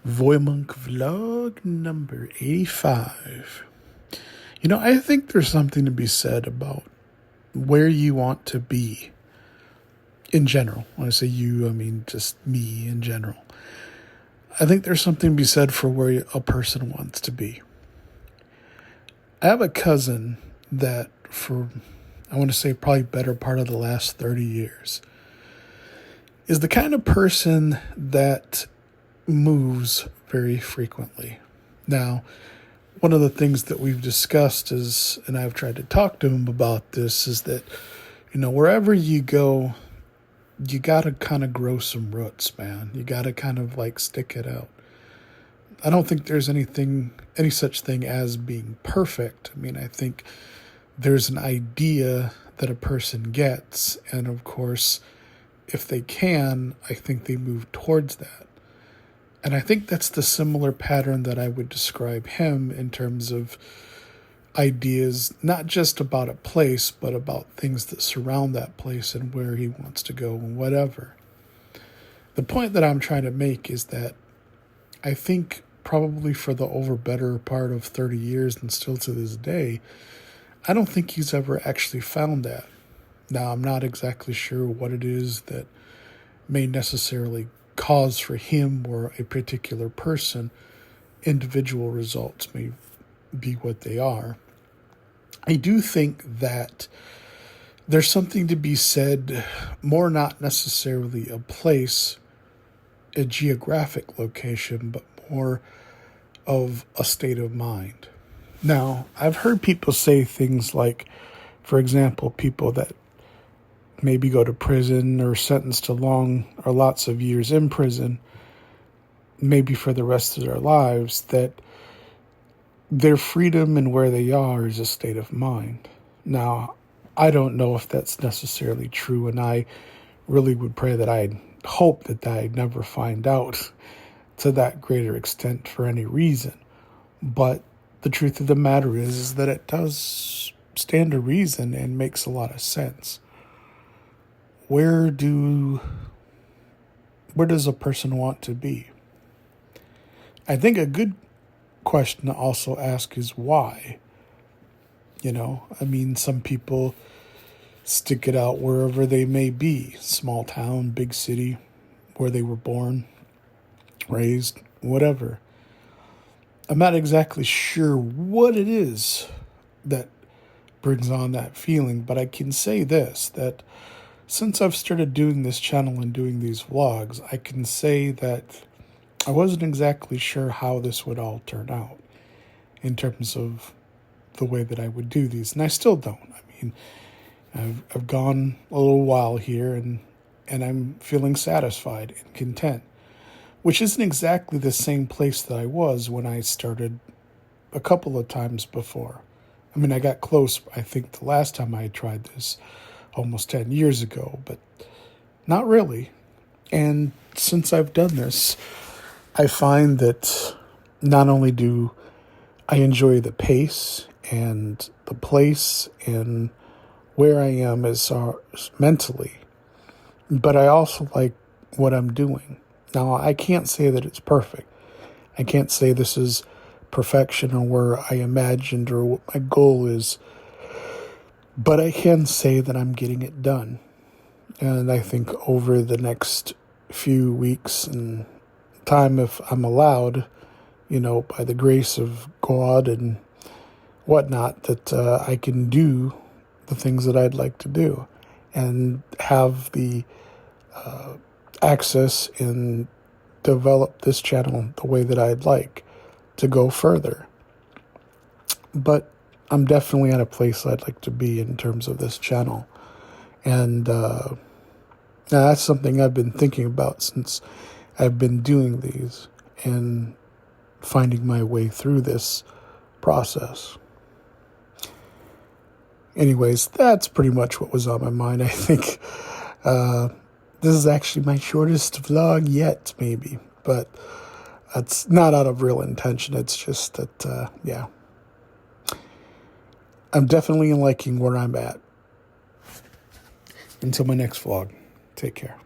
VoyMonk vlog number 85. I think there's something to be said about where you want to be in general. When I say you, I mean just me in general. I think there's something to be said for where a person wants to be. I have a cousin that I want to say probably better part of the last 30 years, is the kind of person that moves very frequently. Now, one of the things that we've discussed is, and I've tried to talk to him about this, is that, wherever you go, you got to kind of grow some roots, man. You got to kind of stick it out. I don't think there's any such thing as being perfect. I think there's an idea that a person gets, and of course, if they can, I think they move towards that. And I think that's the similar pattern that I would describe him in terms of ideas, not just about a place, but about things that surround that place and where he wants to go and whatever. The point that I'm trying to make is that I think probably for the better part of 30 years and still to this day, I don't think he's ever actually found that. Now, I'm not exactly sure what it is that may necessarily cause for him or a particular person. Individual results may be what they are. I do think that there's something to be said, more not necessarily a place, a geographic location, but more of a state of mind. Now, I've heard people say things like, for example, people that maybe go to prison or sentenced to long or lots of years in prison, maybe for the rest of their lives, that their freedom and where they are is a state of mind. Now, I don't know if that's necessarily true, and I really would pray that I'd hope that I'd never find out to that greater extent for any reason. But the truth of the matter is that it does stand to reason and makes a lot of sense. Where does a person want to be? I think a good question to also ask is why. Some people stick it out wherever they may be, small town, big city, where they were born, raised, whatever. I'm not exactly sure what it is that brings on that feeling, but I can say this, that since I've started doing this channel and doing these vlogs, I can say that I wasn't exactly sure how this would all turn out in terms of the way that I would do these. And I still don't. I've gone a little while here and I'm feeling satisfied and content, which isn't exactly the same place that I was when I started a couple of times before. I got close, I think, the last time I tried this almost 10 years ago, but not really. And since I've done this, I find that not only do I enjoy the pace and the place and where I am as mentally, but I also like what I'm doing. Now, I can't say that it's perfect. I can't say this is perfection or where I imagined or what my goal is, but I can say that I'm getting it done. And I think over the next few weeks and time, if I'm allowed, by the grace of God and whatnot, that I can do the things that I'd like to do and have the access and develop this channel the way that I'd like to go further. But I'm definitely at a place I'd like to be in terms of this channel. And that's something I've been thinking about since I've been doing these and finding my way through this process. Anyways, that's pretty much what was on my mind. I think this is actually my shortest vlog yet, maybe. But that's not out of real intention. It's just that, I'm definitely liking where I'm at. Until my next vlog, take care.